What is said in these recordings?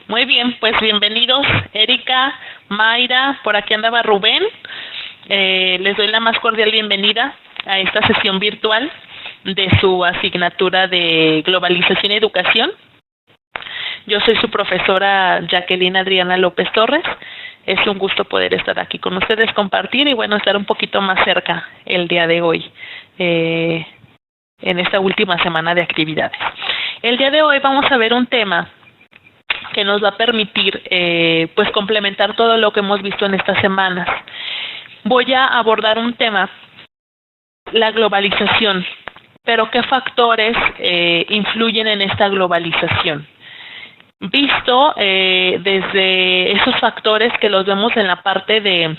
Muy bien, pues bienvenidos, Erika, Mayra, por aquí andaba Rubén. Les doy la más cordial bienvenida a esta sesión virtual de su asignatura de Globalización y Educación. Yo soy su profesora Jacqueline Adriana López Torres. Es un gusto poder estar aquí con ustedes, compartir y bueno, estar un poquito más cerca el día de hoy, en esta última semana de actividades. El día de hoy vamos a ver un tema que nos va a permitir pues complementar todo lo que hemos visto en estas semanas. Voy a abordar un tema, la globalización, pero ¿qué factores influyen en esta globalización? Visto desde esos factores que los vemos en la parte de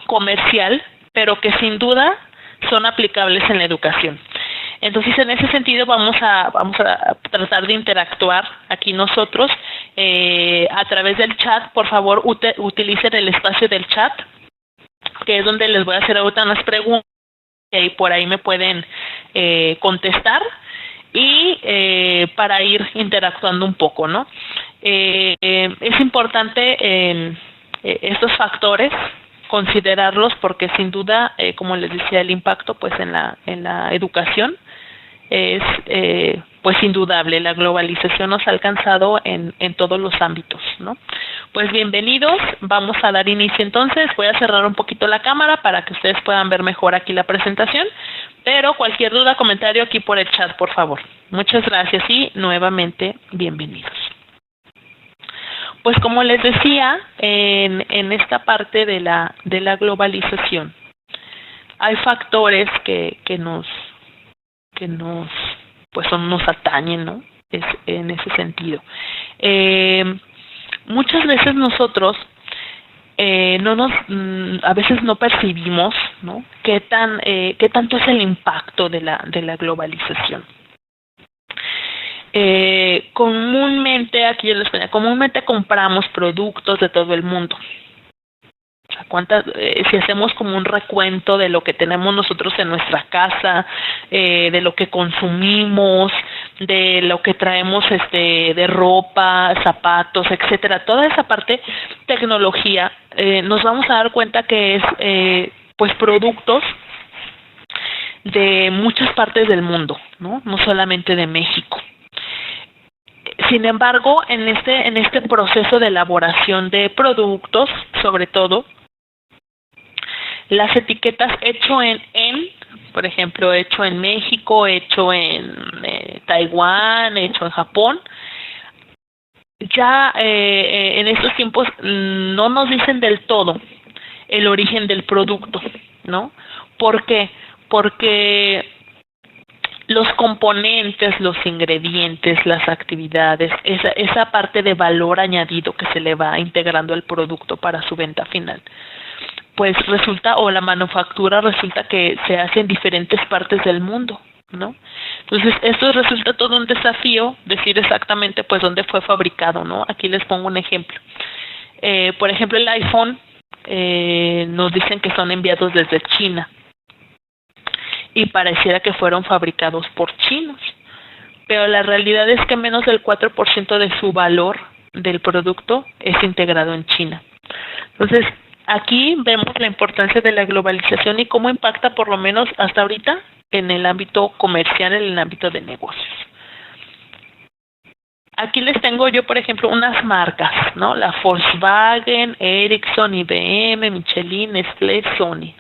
comercial, pero que sin duda son aplicables en la educación. Entonces, en ese sentido, vamos a tratar de interactuar aquí nosotros a través del chat. Por favor, utilicen el espacio del chat, que es donde les voy a hacer ahorita unas preguntas y por ahí me pueden contestar y para ir interactuando un poco, ¿no? Es importante estos factores considerarlos porque sin duda, como les decía, el impacto pues en la educación es pues indudable. La globalización nos ha alcanzado en todos los ámbitos, ¿no? Pues bienvenidos, vamos a dar inicio entonces. Voy a cerrar un poquito la cámara para que ustedes puedan ver mejor aquí la presentación, pero cualquier duda, comentario aquí por el chat, por favor. Muchas gracias y nuevamente bienvenidos. Pues como les decía, en esta parte de la globalización hay factores que nos pues nos atañen, ¿no? En ese sentido. Muchas veces nosotros a veces no percibimos, ¿no? qué tanto es el impacto de la globalización. Comúnmente aquí en España, compramos productos de todo el mundo. O sea, si hacemos como un recuento de lo que tenemos nosotros en nuestra casa, de lo que consumimos, de lo que traemos de ropa, zapatos, etcétera, toda esa parte tecnología, nos vamos a dar cuenta que es pues productos de muchas partes del mundo, no solamente de México. Sin embargo, en este proceso de elaboración de productos, sobre todo, las etiquetas hecho por ejemplo, hecho en México, hecho en Taiwán, hecho en Japón, ya en estos tiempos no nos dicen del todo el origen del producto, ¿no? ¿Por qué? Porque los componentes, los ingredientes, las actividades, esa parte de valor añadido que se le va integrando al producto para su venta final, pues resulta, o la manufactura resulta que se hace en diferentes partes del mundo, ¿no? Entonces, esto resulta todo un desafío, decir exactamente pues dónde fue fabricado, ¿no? Aquí les pongo un ejemplo. Por ejemplo, el iPhone, nos dicen que son enviados desde China, y pareciera que fueron fabricados por chinos, pero la realidad es que menos del 4% de su valor del producto es integrado en China. Entonces, aquí vemos la importancia de la globalización y cómo impacta, por lo menos hasta ahorita, en el ámbito comercial, en el ámbito de negocios. Aquí les tengo yo, por ejemplo, unas marcas, ¿no? La Volkswagen, Ericsson, IBM, Michelin, Nestlé, Sony.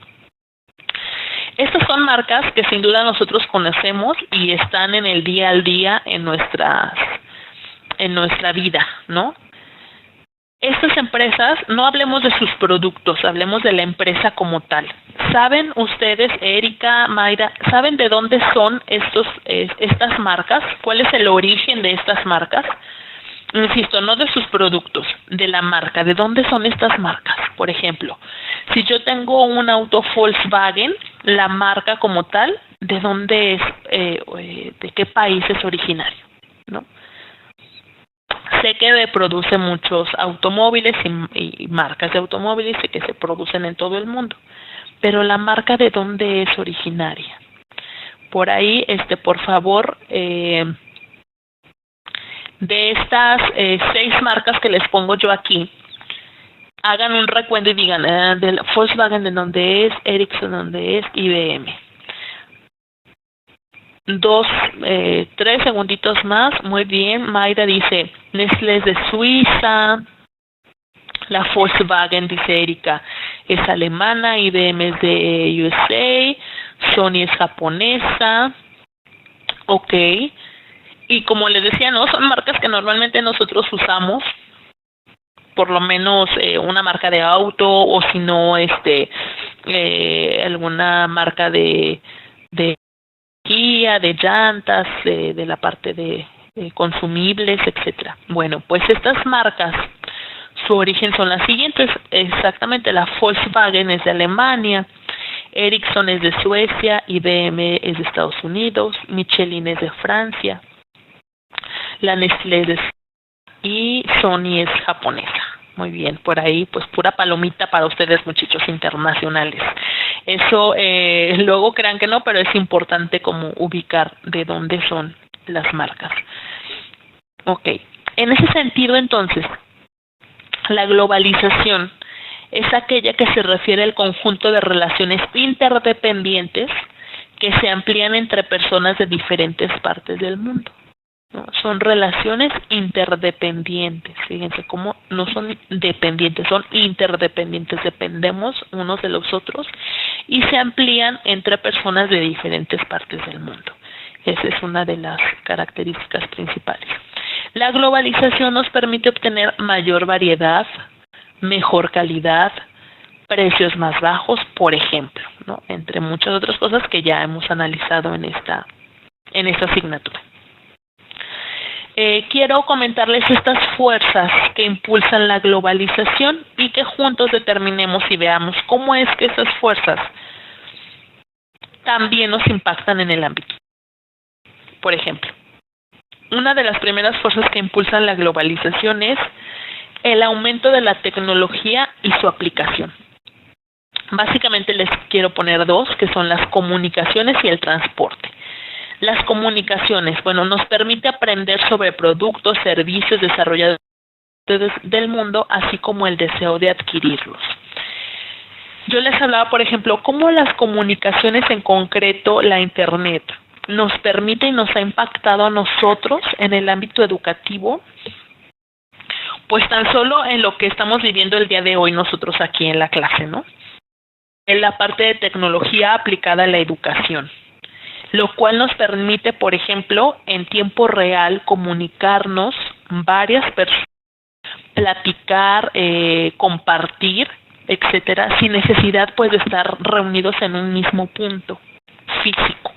Estas son marcas que sin duda nosotros conocemos y están en el día al día en nuestra vida, ¿no? Estas empresas, no hablemos de sus productos, hablemos de la empresa como tal. ¿Saben ustedes, Erika, Mayra, saben de dónde son estas marcas? ¿Cuál es el origen de estas marcas? Insisto, no de sus productos, de la marca. ¿De dónde son estas marcas? Por ejemplo, si yo tengo un auto Volkswagen, la marca como tal, ¿de dónde es? ¿De qué país es originario? ¿No? Sé que produce muchos automóviles y marcas de automóviles que se producen en todo el mundo, pero la marca ¿de dónde es originaria? Por ahí, por favor, de estas 6 marcas que les pongo yo aquí, hagan un recuento y digan del Volkswagen de dónde es, Ericsson de dónde es, IBM. 3 segunditos más. Muy bien. Mayra dice Nestlé es de Suiza, la Volkswagen, dice Erika, es alemana, IBM es de USA, Sony es japonesa. Ok. Y como les decía, no son marcas que normalmente nosotros usamos, por lo menos una marca de auto, o si no alguna marca de guía, de llantas, de la parte de consumibles, etcétera. Bueno, pues estas marcas, su origen son las siguientes. Exactamente, la Volkswagen es de Alemania, Ericsson es de Suecia, IBM es de Estados Unidos, Michelin es de Francia, la Nestlé es de y Sony es japonesa. Muy bien, por ahí pues pura palomita para ustedes, muchachos internacionales. Eso luego crean que no, pero es importante como ubicar de dónde son las marcas. Ok, en ese sentido entonces, la globalización es aquella que se refiere al conjunto de relaciones interdependientes que se amplían entre personas de diferentes partes del mundo. ¿No? Son relaciones interdependientes, fíjense cómo no son dependientes, son interdependientes, dependemos unos de los otros y se amplían entre personas de diferentes partes del mundo. Esa es una de las características principales. La globalización nos permite obtener mayor variedad, mejor calidad, precios más bajos, por ejemplo, ¿no? Entre muchas otras cosas que ya hemos analizado en esta asignatura. Quiero comentarles estas fuerzas que impulsan la globalización y que juntos determinemos y veamos cómo es que esas fuerzas también nos impactan en el ámbito. Por ejemplo, una de las primeras fuerzas que impulsan la globalización es el aumento de la tecnología y su aplicación. Básicamente les quiero poner 2, que son las comunicaciones y el transporte. Las comunicaciones, bueno, nos permite aprender sobre productos, servicios desarrollados del mundo, así como el deseo de adquirirlos. Yo les hablaba, por ejemplo, cómo las comunicaciones, en concreto la Internet, nos permite y nos ha impactado a nosotros en el ámbito educativo, pues tan solo en lo que estamos viviendo el día de hoy nosotros aquí en la clase, ¿no? En la parte de tecnología aplicada a la educación, lo cual nos permite, por ejemplo, en tiempo real comunicarnos varias personas, platicar, compartir, etcétera, sin necesidad pues de estar reunidos en un mismo punto físico.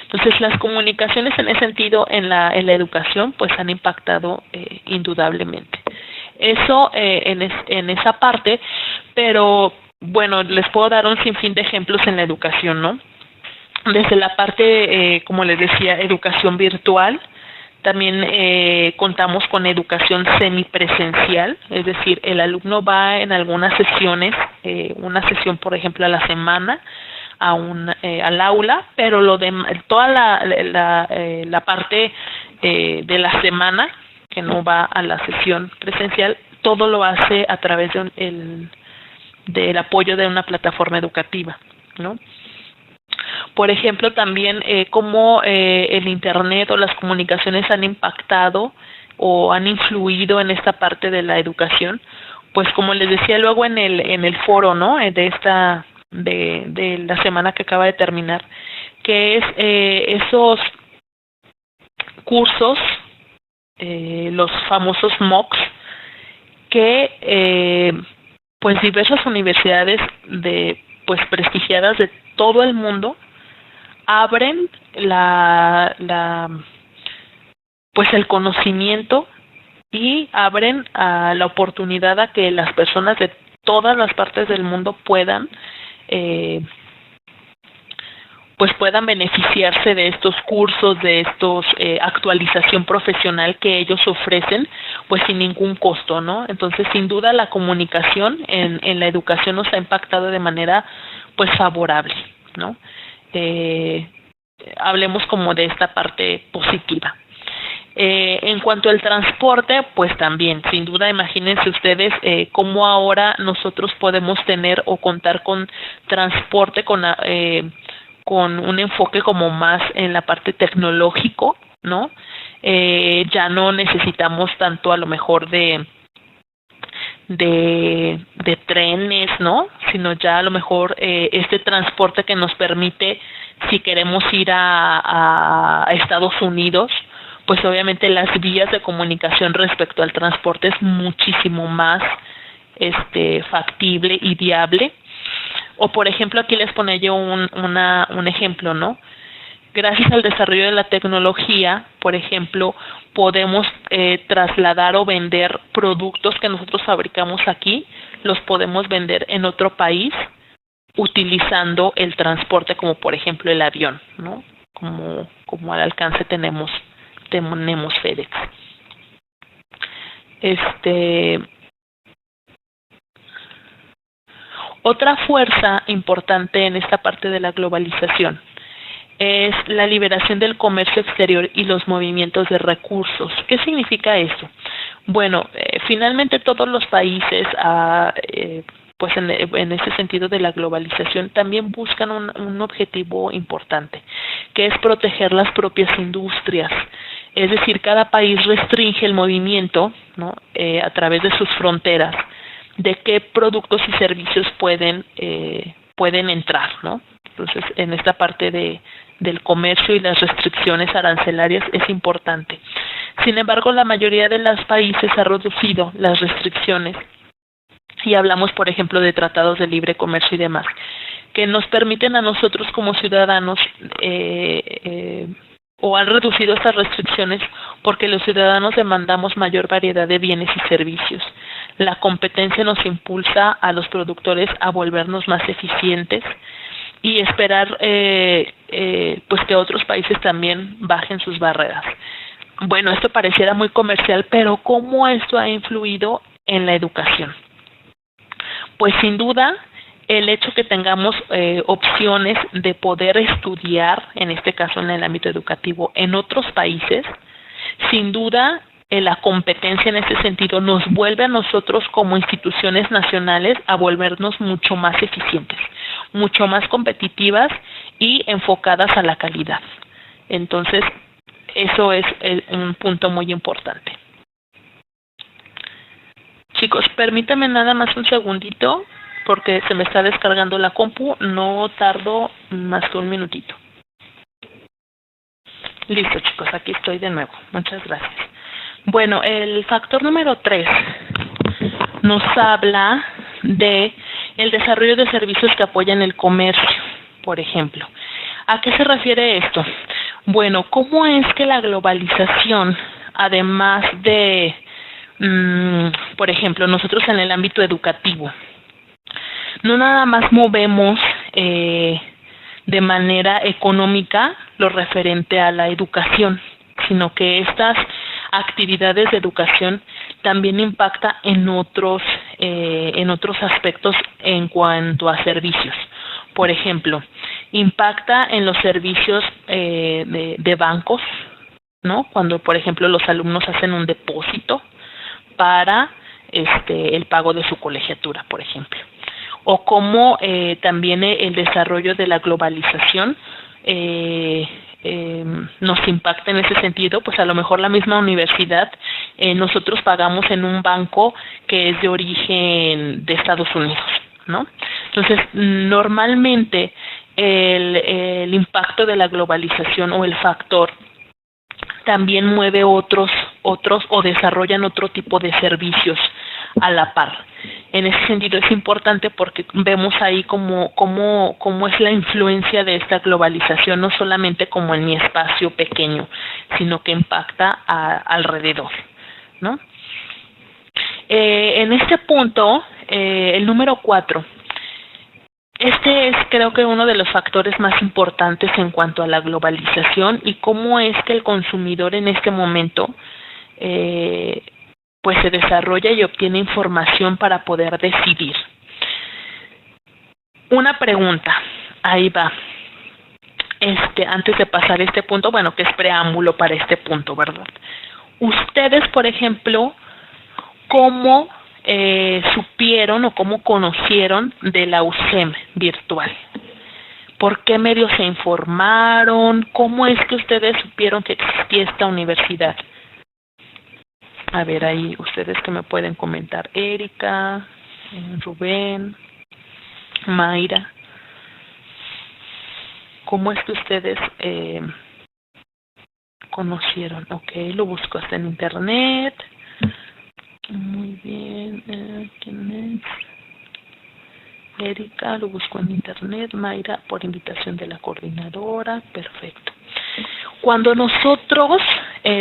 Entonces las comunicaciones en ese sentido en la educación pues han impactado indudablemente. Eso en esa parte, pero bueno, les puedo dar un sinfín de ejemplos en la educación, ¿no? Desde la parte, como les decía, educación virtual, también contamos con educación semipresencial, es decir, el alumno va en algunas sesiones, una sesión por ejemplo a la semana, al aula, pero toda la parte de la semana que no va a la sesión presencial, todo lo hace a través del apoyo de una plataforma educativa, ¿no? Por ejemplo, también cómo el Internet o las comunicaciones han impactado o han influido en esta parte de la educación, pues como les decía luego en el foro, ¿no? de la semana que acaba de terminar, que es esos cursos, los famosos MOOCs, que pues diversas universidades pues prestigiadas de todo el mundo abren pues el conocimiento y abren la oportunidad a que las personas de todas las partes del mundo puedan beneficiarse de estos cursos, de estos actualización profesional que ellos ofrecen, pues sin ningún costo, ¿no? Entonces, sin duda, la comunicación en la educación nos ha impactado de manera, pues, favorable, ¿no? Hablemos como de esta parte positiva. En cuanto al transporte, pues también, sin duda, imagínense ustedes cómo ahora nosotros podemos tener o contar con transporte con un enfoque como más en la parte tecnológico, ¿no? Ya no necesitamos tanto a lo mejor de trenes, ¿no? Sino ya a lo mejor este transporte que nos permite, si queremos ir a Estados Unidos, pues obviamente las vías de comunicación respecto al transporte es muchísimo más factible y viable. O por ejemplo, aquí les ponía yo un ejemplo, ¿no? Gracias al desarrollo de la tecnología, por ejemplo, podemos trasladar o vender productos que nosotros fabricamos aquí, los podemos vender en otro país utilizando el transporte, como por ejemplo el avión, ¿no? Como al alcance tenemos FedEx. Otra fuerza importante en esta parte de la globalización es la liberación del comercio exterior y los movimientos de recursos. ¿Qué significa esto? Bueno, finalmente todos los países, pues en ese sentido de la globalización, también buscan un objetivo importante, que es proteger las propias industrias. Es decir, cada país restringe el movimiento, ¿no? A través de sus fronteras, de qué productos y servicios pueden entrar, ¿no? Entonces, en esta parte del comercio y las restricciones arancelarias es importante. Sin embargo, la mayoría de los países ha reducido las restricciones y hablamos, por ejemplo, de tratados de libre comercio y demás, que nos permiten a nosotros como ciudadanos o han reducido estas restricciones porque los ciudadanos demandamos mayor variedad de bienes y servicios. La competencia nos impulsa a los productores a volvernos más eficientes y esperar pues que otros países también bajen sus barreras. Bueno, esto pareciera muy comercial, pero ¿cómo esto ha influido en la educación? Pues sin duda, el hecho que tengamos opciones de poder estudiar, en este caso en el ámbito educativo, en otros países, sin duda la competencia en este sentido nos vuelve a nosotros como instituciones nacionales a volvernos mucho más eficientes, mucho más competitivas y enfocadas a la calidad. Entonces, eso es un punto muy importante. Chicos, permítanme nada más un segundito porque se me está descargando la compu, no tardo más que un minutito. Listo, chicos, aquí estoy de nuevo. Muchas gracias. Bueno, el factor número 3 nos habla de el desarrollo de servicios que apoyan el comercio, por ejemplo. ¿A qué se refiere esto? Bueno, ¿cómo es que la globalización, además de, por ejemplo, nosotros en el ámbito educativo, no nada más movemos de manera económica lo referente a la educación, sino que estas actividades de educación también impacta en otros aspectos en cuanto a servicios. Por ejemplo, impacta en los servicios de bancos, ¿no? Cuando, por ejemplo, los alumnos hacen un depósito para el pago de su colegiatura, por ejemplo. O como también el desarrollo de la globalización nos impacta en ese sentido, pues a lo mejor la misma universidad, nosotros pagamos en un banco que es de origen de Estados Unidos, ¿no? Entonces, normalmente el impacto de la globalización o el factor también mueve otros o desarrollan otro tipo de servicios a la par. En ese sentido es importante porque vemos ahí cómo es la influencia de esta globalización, no solamente como en mi espacio pequeño, sino que impacta alrededor, ¿no? En este punto, el número 4, este es creo que uno de los factores más importantes en cuanto a la globalización y cómo es que el consumidor en este momento pues se desarrolla y obtiene información para poder decidir. Una pregunta, ahí va. Antes de pasar este punto, bueno, que es preámbulo para este punto, ¿verdad? Ustedes, por ejemplo, ¿cómo supieron o cómo conocieron de la USEM virtual? ¿Por qué medios se informaron? ¿Cómo es que ustedes supieron que existía esta universidad? A ver, ahí ustedes que me pueden comentar. Erika, Rubén, Mayra. ¿Cómo es que ustedes conocieron? Ok, lo busco hasta en internet. Muy bien. ¿Quién es? Erika, lo busco en internet. Mayra, por invitación de la coordinadora. Perfecto. Cuando nosotros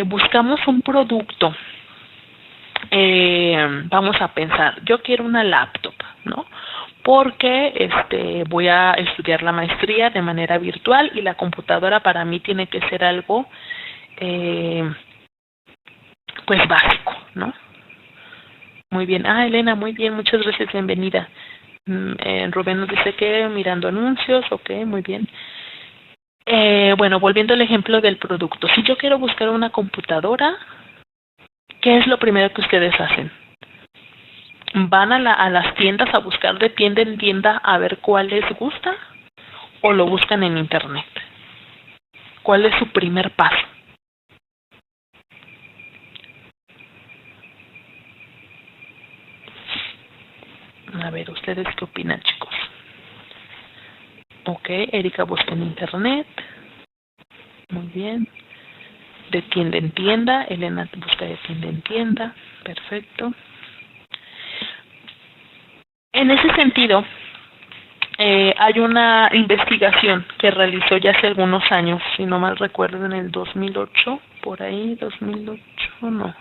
buscamos un producto, vamos a pensar, yo quiero una laptop, ¿no? Porque voy a estudiar la maestría de manera virtual y la computadora para mí tiene que ser algo pues básico, ¿no? Muy bien. Elena, muy bien, muchas gracias, bienvenida. Rubén nos dice que mirando anuncios, ok, muy bien. Bueno, volviendo al ejemplo del producto, si yo quiero buscar una computadora, ¿qué es lo primero que ustedes hacen? ¿Van a las tiendas a buscar de tienda en tienda a ver cuál les gusta? ¿O lo buscan en internet? ¿Cuál es su primer paso? A ver, ¿ustedes qué opinan, chicos? Ok, Erika busca en internet. Muy bien. De tienda en tienda. Elena busca de tienda en tienda. Perfecto. En ese sentido, hay una investigación que realizó ya hace algunos años, si no mal recuerdo, en el 2008, por ahí, 2008, no.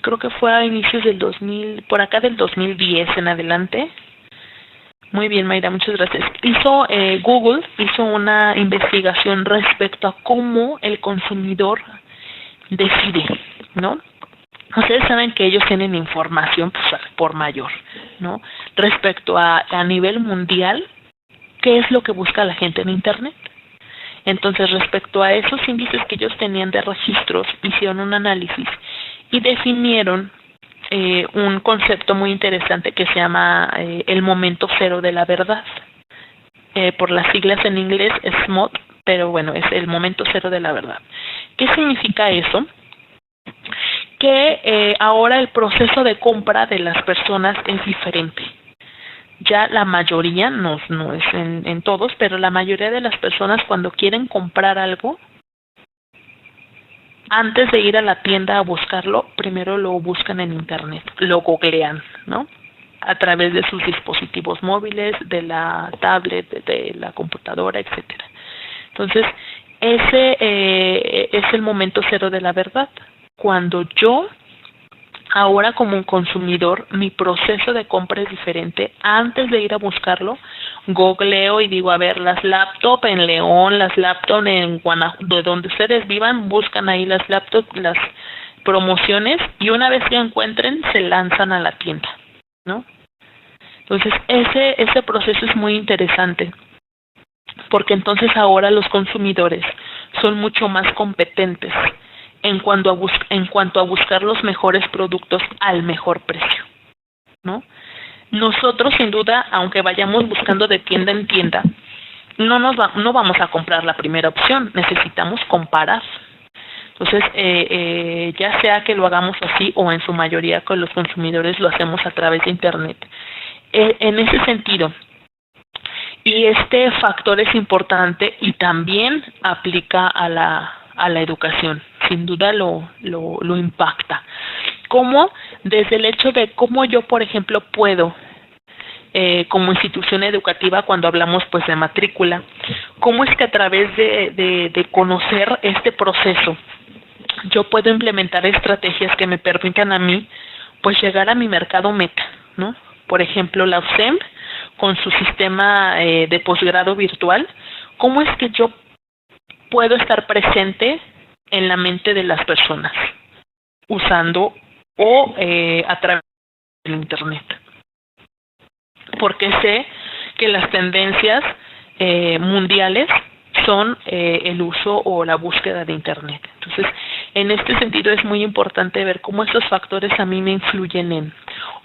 Creo que fue a inicios del 2000, por acá del 2010 en adelante. Muy bien, Mayra, muchas gracias. Google hizo una investigación respecto a cómo el consumidor decide, ¿no? Ustedes saben que ellos tienen información pues, por mayor, ¿no? Respecto a nivel mundial, ¿qué es lo que busca la gente en Internet? Entonces, respecto a esos índices que ellos tenían de registros, hicieron un análisis y definieron un concepto muy interesante que se llama el momento cero de la verdad. Por las siglas en inglés es SMOT, pero bueno, es el momento cero de la verdad. ¿Qué significa eso? Que ahora el proceso de compra de las personas es diferente. Ya la mayoría, no es en todos, pero la mayoría de las personas cuando quieren comprar algo, antes de ir a la tienda a buscarlo, primero lo buscan en internet, lo googlean, ¿no? A través de sus dispositivos móviles, de la tablet, de la computadora, etcétera. Entonces, ese es el momento cero de la verdad. Cuando yo, ahora como un consumidor, mi proceso de compra es diferente. Antes de ir a buscarlo, googleo y digo, a ver, las laptops en León, las laptops en Guanajuato, de donde ustedes vivan, buscan ahí las laptops, las promociones, y una vez que encuentren, se lanzan a la tienda, ¿no? Entonces, ese proceso es muy interesante, porque entonces ahora los consumidores son mucho más competentes en cuanto a buscar los mejores productos al mejor precio, ¿no? Nosotros, sin duda, aunque vayamos buscando de tienda en tienda, no vamos a comprar la primera opción, necesitamos comparar. Entonces, ya sea que lo hagamos así o en su mayoría con los consumidores lo hacemos a través de internet. En ese sentido, y este factor es importante y también aplica a la educación, sin duda lo impacta. ¿Cómo? Desde el hecho de cómo yo, por ejemplo, puedo, como institución educativa, cuando hablamos pues de matrícula, cómo es que a través de conocer este proceso, yo puedo implementar estrategias que me permitan a mí pues llegar a mi mercado meta, ¿no? Por ejemplo, la USEM, con su sistema de posgrado virtual, ¿cómo es que yo puedo estar presente en la mente de las personas usando o a través del internet? Porque sé que las tendencias mundiales son el uso o la búsqueda de internet. Entonces, En este sentido es muy importante ver cómo estos factores a mí me influyen en.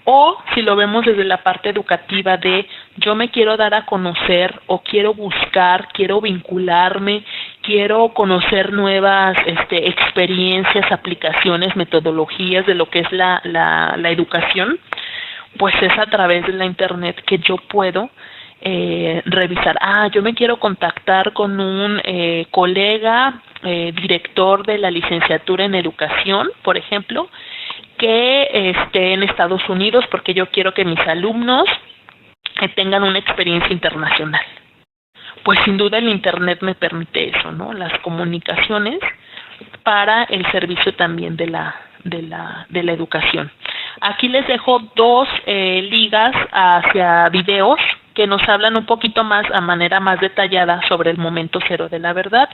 O si lo vemos desde la parte educativa de yo me quiero dar a conocer o quiero buscar, quiero vincularme, quiero conocer nuevas experiencias, aplicaciones, metodologías de lo que es la educación, pues es a través de la internet que yo puedo revisar. Yo me quiero contactar con un colega director de la licenciatura en educación, por ejemplo, que esté en Estados Unidos porque yo quiero que mis alumnos tengan una experiencia internacional. Pues sin duda el internet me permite eso, ¿no? Las comunicaciones para el servicio también de la educación. Aquí les dejo dos ligas hacia videos que nos hablan un poquito más, a manera más detallada, sobre el momento cero de la verdad.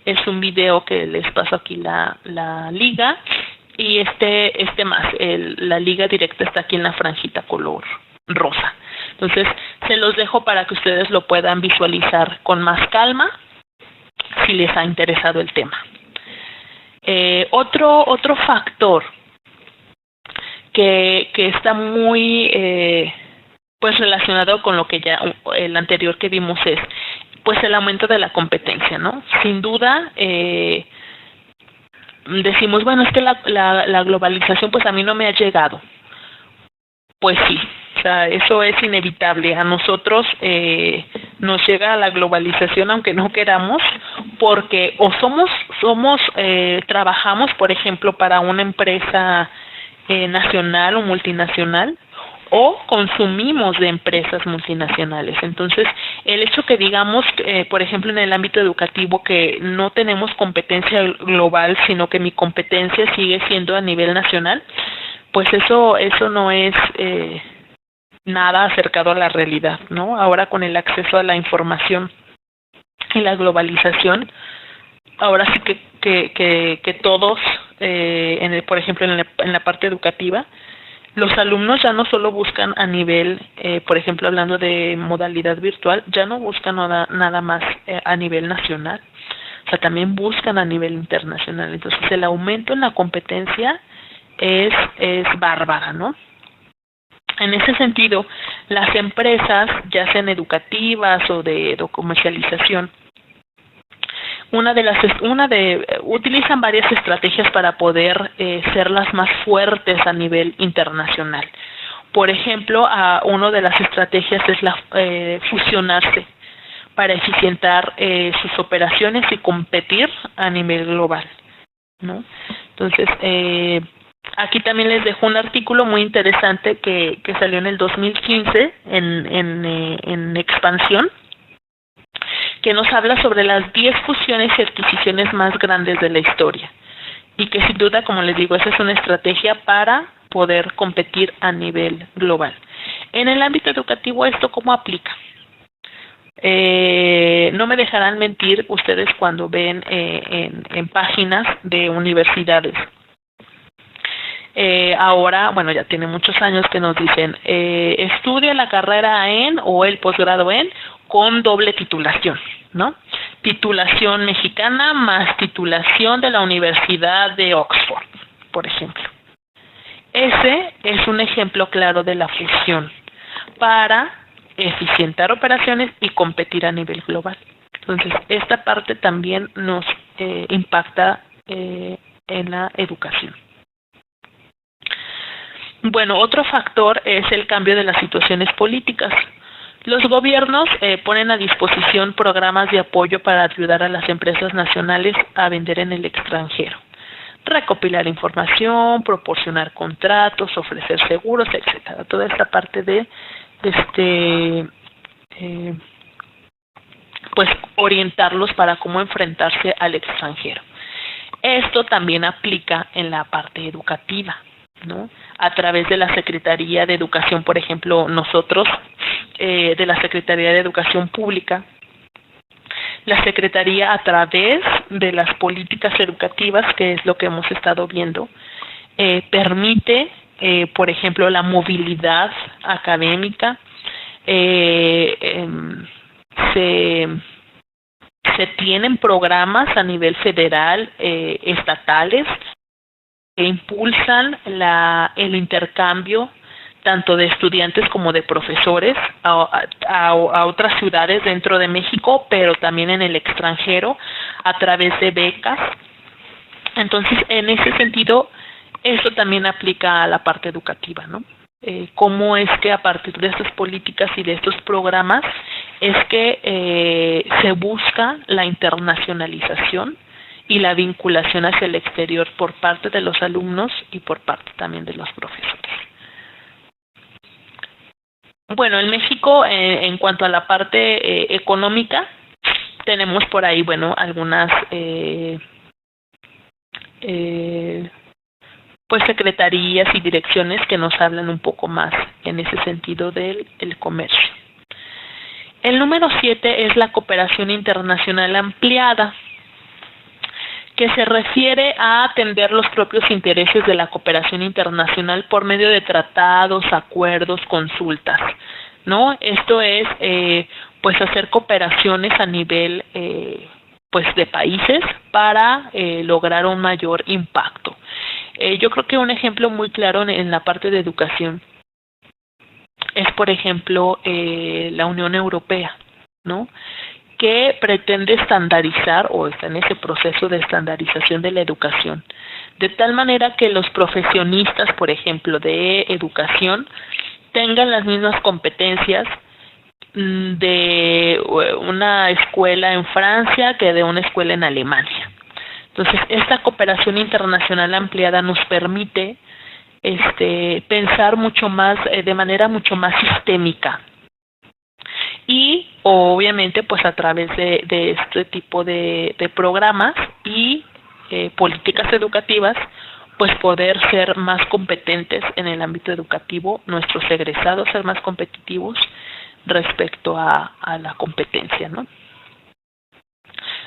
Es un video que les paso aquí la liga, y la liga directa está aquí en la franjita color rosa. Entonces, se los dejo para que ustedes lo puedan visualizar con más calma, si les ha interesado el tema. Otro factor que está muy pues relacionado con lo que ya el anterior que vimos es pues el aumento de la competencia, ¿no? Sin duda decimos, bueno, es que la globalización pues a mí no me ha llegado. Pues sí, o sea, eso es inevitable. A nosotros nos llega la globalización aunque no queramos, porque o trabajamos, por ejemplo, para una empresa nacional o multinacional, o consumimos de empresas multinacionales. Entonces, el hecho que digamos, por ejemplo, en el ámbito educativo, que no tenemos competencia global, sino que mi competencia sigue siendo a nivel nacional, pues eso no es nada acercado a la realidad, ¿no? Ahora, con el acceso a la información y la globalización, ahora sí que todos, por ejemplo, en la parte educativa, los alumnos ya no solo buscan a nivel, por ejemplo, hablando de modalidad virtual, ya no buscan nada más a nivel nacional, o sea, también buscan a nivel internacional. Entonces, el aumento en la competencia es bárbara, ¿no? En ese sentido, las empresas, ya sean educativas o de comercialización, utilizan varias estrategias para poder ser las más fuertes a nivel internacional. Por ejemplo, una de las estrategias es fusionarse para eficientar sus operaciones y competir a nivel global, ¿no? Entonces, aquí también les dejo un artículo muy interesante que salió en el 2015 en Expansión, que nos habla sobre las 10 fusiones y adquisiciones más grandes de la historia, y que sin duda, como les digo, esa es una estrategia para poder competir a nivel global. En el ámbito educativo, ¿esto cómo aplica? No me dejarán mentir ustedes cuando ven en páginas de universidades. Ahora, bueno, ya tiene muchos años que nos dicen, estudia la carrera o el posgrado con doble titulación, ¿no? Titulación mexicana más titulación de la Universidad de Oxford, por ejemplo. Ese es un ejemplo claro de la fusión para eficientar operaciones y competir a nivel global. Entonces, esta parte también nos impacta en la educación. Bueno, otro factor es el cambio de las situaciones políticas. Los gobiernos ponen a disposición programas de apoyo para ayudar a las empresas nacionales a vender en el extranjero, recopilar información, proporcionar contratos, ofrecer seguros, etcétera. Toda esta parte de pues orientarlos para cómo enfrentarse al extranjero. Esto también aplica en la parte educativa, ¿no? A través de la Secretaría de Educación, por ejemplo, nosotros, de la Secretaría de Educación Pública, la Secretaría, a través de las políticas educativas, que es lo que hemos estado viendo, permite, por ejemplo, la movilidad académica, Se tienen programas a nivel federal, estatales, que impulsan el intercambio tanto de estudiantes como de profesores a otras ciudades dentro de México, pero también en el extranjero, a través de becas. Entonces, en ese sentido, esto también aplica a la parte educativa, ¿no? Cómo es que a partir de estas políticas y de estos programas es que se busca la internacionalización y la vinculación hacia el exterior por parte de los alumnos y por parte también de los profesores. Bueno, en México, en cuanto a la parte económica, tenemos por ahí, bueno, algunas pues secretarías y direcciones que nos hablan un poco más en ese sentido del comercio. El número 7 es la cooperación internacional ampliada, que se refiere a atender los propios intereses de la cooperación internacional por medio de tratados, acuerdos, consultas, ¿no? Esto es, pues, hacer cooperaciones a nivel, pues, de países para lograr un mayor impacto. Yo creo que un ejemplo muy claro en la parte de educación es, por ejemplo, la Unión Europea, ¿no?, que pretende estandarizar o está en ese proceso de estandarización de la educación, de tal manera que los profesionistas, por ejemplo, de educación, tengan las mismas competencias de una escuela en Francia que de una escuela en Alemania. Entonces, esta cooperación internacional ampliada nos permite pensar mucho más, de manera mucho más sistémica. Y obviamente pues a través de este tipo de programas y políticas educativas, pues poder ser más competentes en el ámbito educativo, nuestros egresados ser más competitivos respecto a la competencia, ¿no?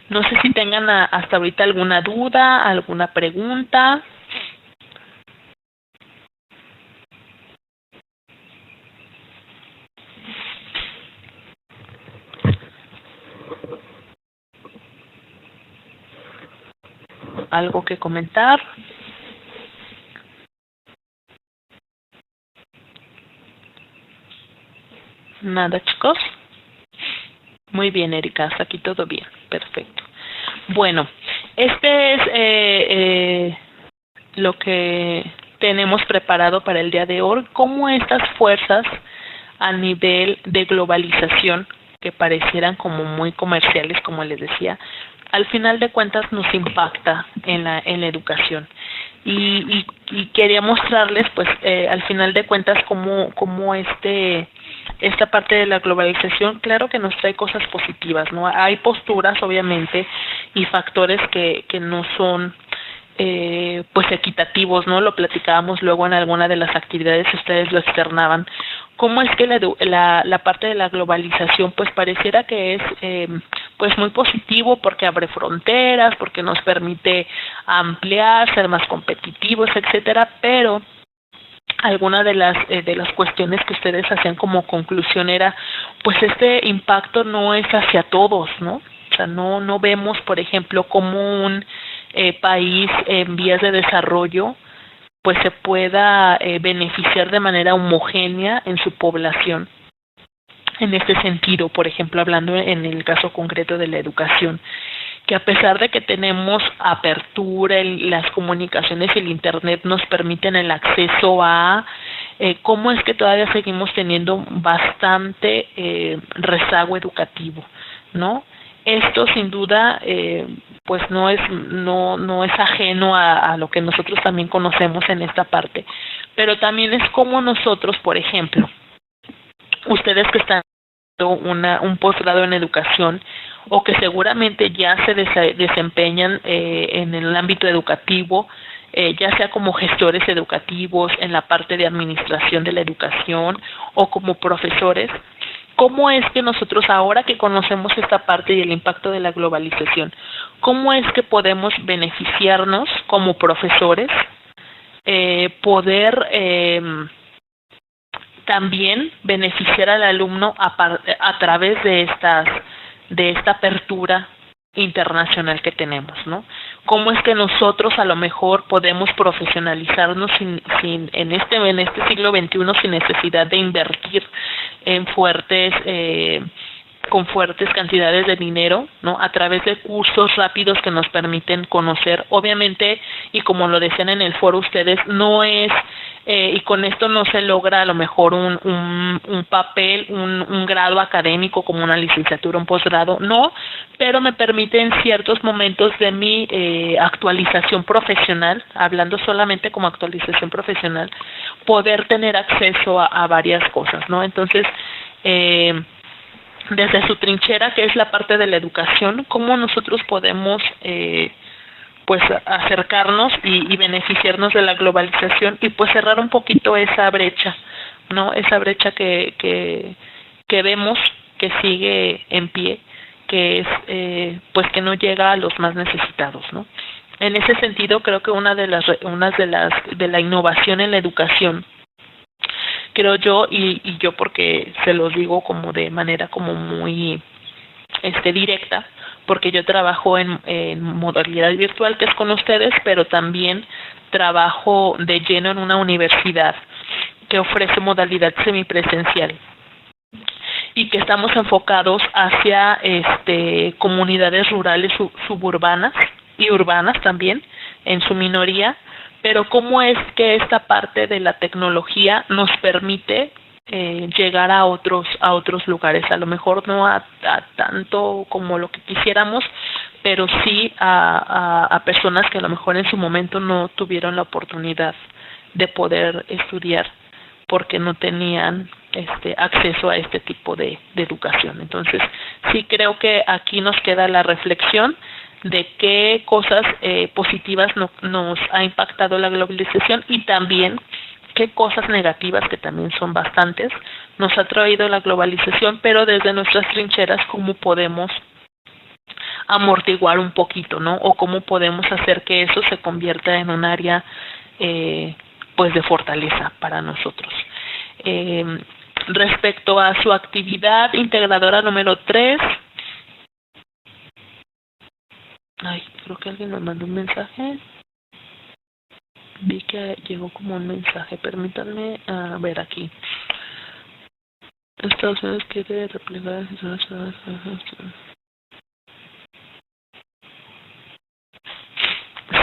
No sé si tengan hasta ahorita alguna duda, alguna pregunta. ¿Algo que comentar? Nada, chicos. Muy bien, Erika, hasta aquí todo bien. Perfecto. Bueno, este es lo que tenemos preparado para el día de hoy. Cómo estas fuerzas a nivel de globalización, que parecieran como muy comerciales, como les decía, al final de cuentas nos impacta en la educación. Y quería mostrarles, pues, al final de cuentas, cómo esta parte de la globalización, claro que nos trae cosas positivas, ¿no? Hay posturas, obviamente, y factores que no son pues equitativos, ¿no? Lo platicábamos luego en alguna de las actividades, ustedes lo externaban. ¿Cómo es que la parte de la globalización pues pareciera que es pues muy positivo porque abre fronteras, porque nos permite ampliar, ser más competitivos, etcétera, pero alguna de las cuestiones que ustedes hacían como conclusión era, pues este impacto no es hacia todos, ¿no? O sea, no vemos, por ejemplo, como un país en vías de desarrollo pues se pueda beneficiar de manera homogénea en su población. En este sentido, por ejemplo, hablando en el caso concreto de la educación, que a pesar de que tenemos apertura, las comunicaciones y el Internet nos permiten el acceso a cómo es que todavía seguimos teniendo bastante rezago educativo, ¿no? Esto sin duda pues no es ajeno a lo que nosotros también conocemos en esta parte, pero también es como nosotros, por ejemplo, ustedes que están un posgrado en educación o que seguramente ya se desempeñan en el ámbito educativo, ya sea como gestores educativos en la parte de administración de la educación o como profesores. ¿Cómo es que nosotros, ahora que conocemos esta parte y el impacto de la globalización, cómo es que podemos beneficiarnos como profesores, poder también beneficiar al alumno a través de esta apertura internacional que tenemos, ¿no? ¿Cómo es que nosotros a lo mejor podemos profesionalizarnos en este siglo XXI sin necesidad de invertir en con fuertes cantidades de dinero, ¿no? A través de cursos rápidos que nos permiten conocer, obviamente, y como lo decían en el foro ustedes, no es, y con esto no se logra a lo mejor un papel, un grado académico como una licenciatura, un posgrado, no, pero me permite en ciertos momentos de mi actualización profesional, hablando solamente como actualización profesional, poder tener acceso a varias cosas, ¿no? Entonces, desde su trinchera, que es la parte de la educación, cómo nosotros podemos pues acercarnos y beneficiarnos de la globalización y pues cerrar un poquito esa brecha, ¿no? Esa brecha que vemos que sigue en pie, que es pues que no llega a los más necesitados, ¿no? En ese sentido, creo que una de la innovación en la educación, creo yo, y yo porque se los digo como de manera como muy directa, porque yo trabajo en modalidad virtual, que es con ustedes, pero también trabajo de lleno en una universidad que ofrece modalidad semipresencial y que estamos enfocados hacia comunidades rurales suburbanas y urbanas también, en su minoría, pero cómo es que esta parte de la tecnología nos permite llegar a otros lugares, a lo mejor no a tanto como lo que quisiéramos, pero sí a personas que a lo mejor en su momento no tuvieron la oportunidad de poder estudiar porque no tenían acceso a este tipo de educación. Entonces, sí creo que aquí nos queda la reflexión de qué cosas positivas nos ha impactado la globalización y también qué cosas negativas, que también son bastantes, nos ha traído la globalización, pero desde nuestras trincheras, cómo podemos amortiguar un poquito, ¿no? O cómo podemos hacer que eso se convierta en un área pues de fortaleza para nosotros. Respecto a su actividad integradora número 3, creo que alguien me mandó un mensaje. Vi que llegó como un mensaje. Permítanme ver aquí. Estados Unidos quiere replicar.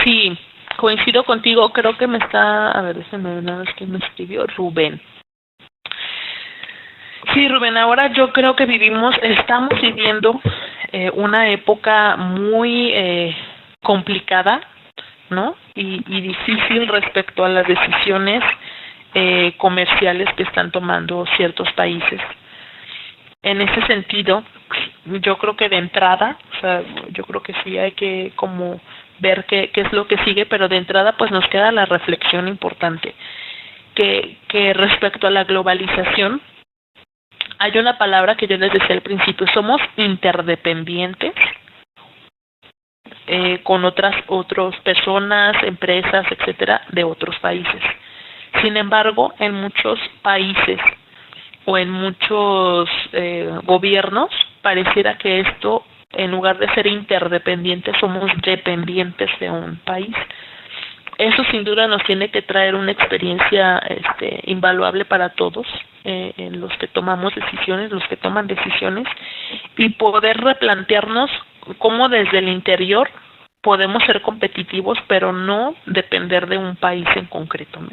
Sí, coincido contigo. Creo que me está... A ver, déjenme ver una vez que me escribió Rubén. Sí, Rubén, ahora yo creo que estamos viviendo una época muy complicada, ¿no? Y difícil respecto a las decisiones comerciales que están tomando ciertos países. En ese sentido, yo creo que de entrada, o sea, yo creo que sí hay que como ver qué es lo que sigue, pero de entrada pues nos queda la reflexión importante, que respecto a la globalización, hay una palabra que yo les decía al principio, somos interdependientes con otras personas, empresas, etcétera, de otros países. Sin embargo, en muchos países o en muchos gobiernos, pareciera que esto, en lugar de ser interdependientes, somos dependientes de un país. Eso sin duda nos tiene que traer una experiencia invaluable para todos, en los que tomamos decisiones, los que toman decisiones, y poder replantearnos cómo desde el interior podemos ser competitivos, pero no depender de un país en concreto, ¿no?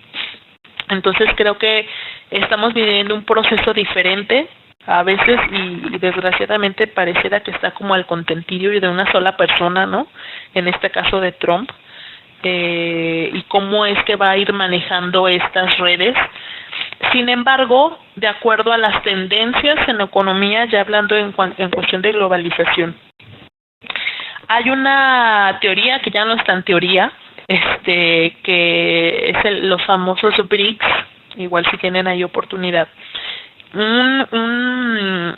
Entonces creo que estamos viviendo un proceso diferente a veces y desgraciadamente pareciera que está como al contentillo y de una sola persona, ¿no? En este caso de Trump, y cómo es que va a ir manejando estas redes. Sin embargo, de acuerdo a las tendencias en la economía, ya hablando en cuestión de globalización, hay una teoría que ya no es tan teoría, que es los famosos BRICS, igual si tienen ahí oportunidad. Un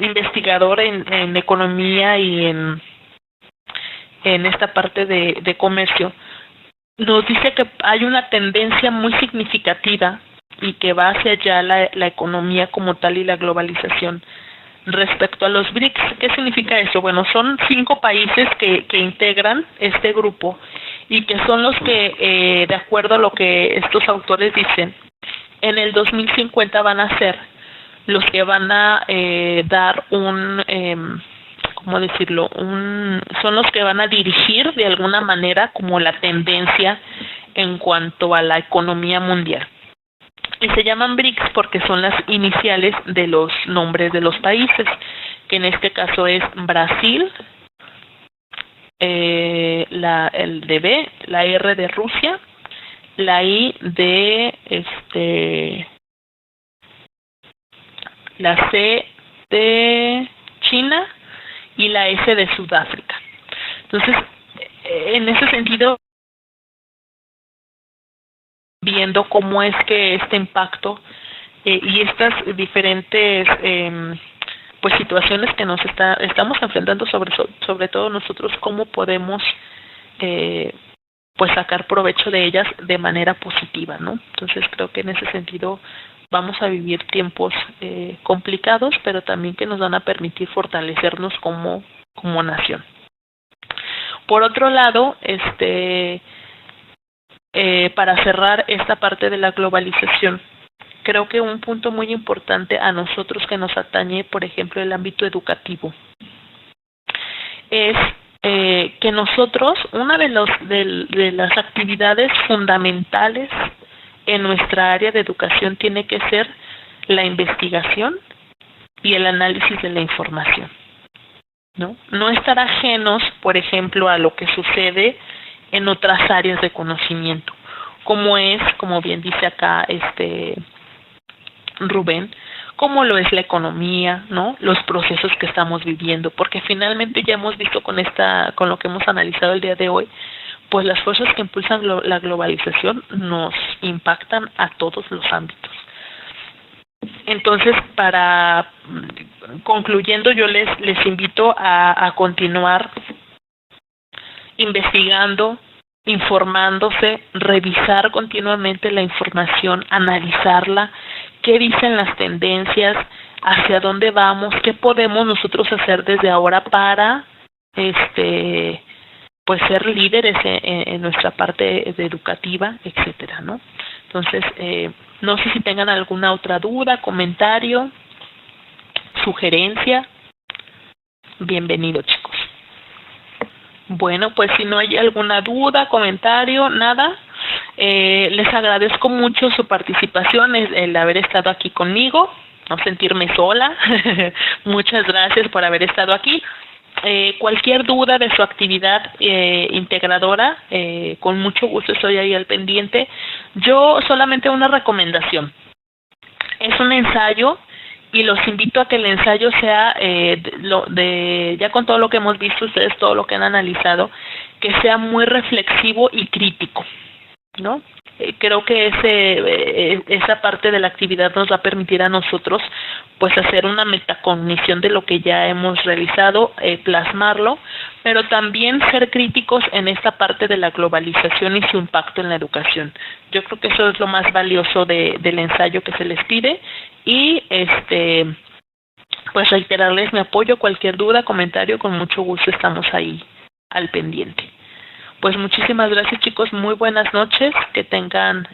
investigador en economía y en esta parte de comercio nos dice que hay una tendencia muy significativa y que va hacia allá la economía como tal y la globalización, Respecto a los BRICS, ¿qué significa eso? Bueno, son 5 países que integran este grupo y que son los que, de acuerdo a lo que estos autores dicen, en el 2050 van a ser los que van a dar ¿cómo decirlo? Son los que van a dirigir de alguna manera como la tendencia en cuanto a la economía mundial. Y se llaman BRICS porque son las iniciales de los nombres de los países, que en este caso es Brasil, el de B, la R de Rusia, la I de la C de China y la S de Sudáfrica. Entonces, en ese sentido, viendo cómo es que este impacto y estas diferentes pues situaciones que nos estamos enfrentando, sobre todo nosotros, cómo podemos pues sacar provecho de ellas de manera positiva, ¿no? Entonces creo que en ese sentido vamos a vivir tiempos complicados, pero también que nos van a permitir fortalecernos como nación. Por otro lado, para cerrar esta parte de la globalización, creo que un punto muy importante a nosotros que nos atañe, por ejemplo, el ámbito educativo, es que nosotros, una de las actividades fundamentales en nuestra área de educación tiene que ser la investigación y el análisis de la información, ¿no? No estar ajenos, por ejemplo, a lo que sucede en otras áreas de conocimiento, como bien dice acá Rubén, como lo es la economía, ¿no? Los procesos que estamos viviendo, porque finalmente ya hemos visto con lo que hemos analizado el día de hoy, pues las fuerzas que impulsan la globalización nos impactan a todos los ámbitos. Entonces, para concluyendo, yo les invito a continuar investigando, informándose, revisar continuamente la información, analizarla, qué dicen las tendencias, hacia dónde vamos, qué podemos nosotros hacer desde ahora para pues ser líderes en nuestra parte educativa, etcétera, ¿no? Entonces, no sé si tengan alguna otra duda, comentario, sugerencia. Bienvenido, chicos. Bueno, pues si no hay alguna duda, comentario, nada, les agradezco mucho su participación, el haber estado aquí conmigo, no sentirme sola. Muchas gracias por haber estado aquí. Cualquier duda de su actividad integradora, con mucho gusto estoy ahí al pendiente. Yo solamente una recomendación. Es un ensayo y los invito a que el ensayo sea ya con todo lo que hemos visto ustedes, todo lo que han analizado, que sea muy reflexivo y crítico, ¿no? Creo que esa parte de la actividad nos va a permitir a nosotros pues hacer una metacognición de lo que ya hemos realizado, plasmarlo, pero también ser críticos en esta parte de la globalización y su impacto en la educación. Yo creo que eso es lo más valioso del ensayo que se les pide y pues reiterarles mi apoyo, cualquier duda, comentario, con mucho gusto estamos ahí al pendiente. Pues muchísimas gracias, chicos, muy buenas noches, que tengan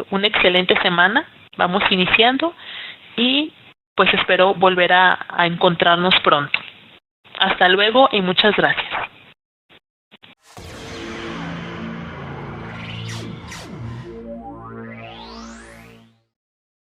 una excelente semana, vamos iniciando y pues espero volver a encontrarnos pronto. Hasta luego y muchas gracias.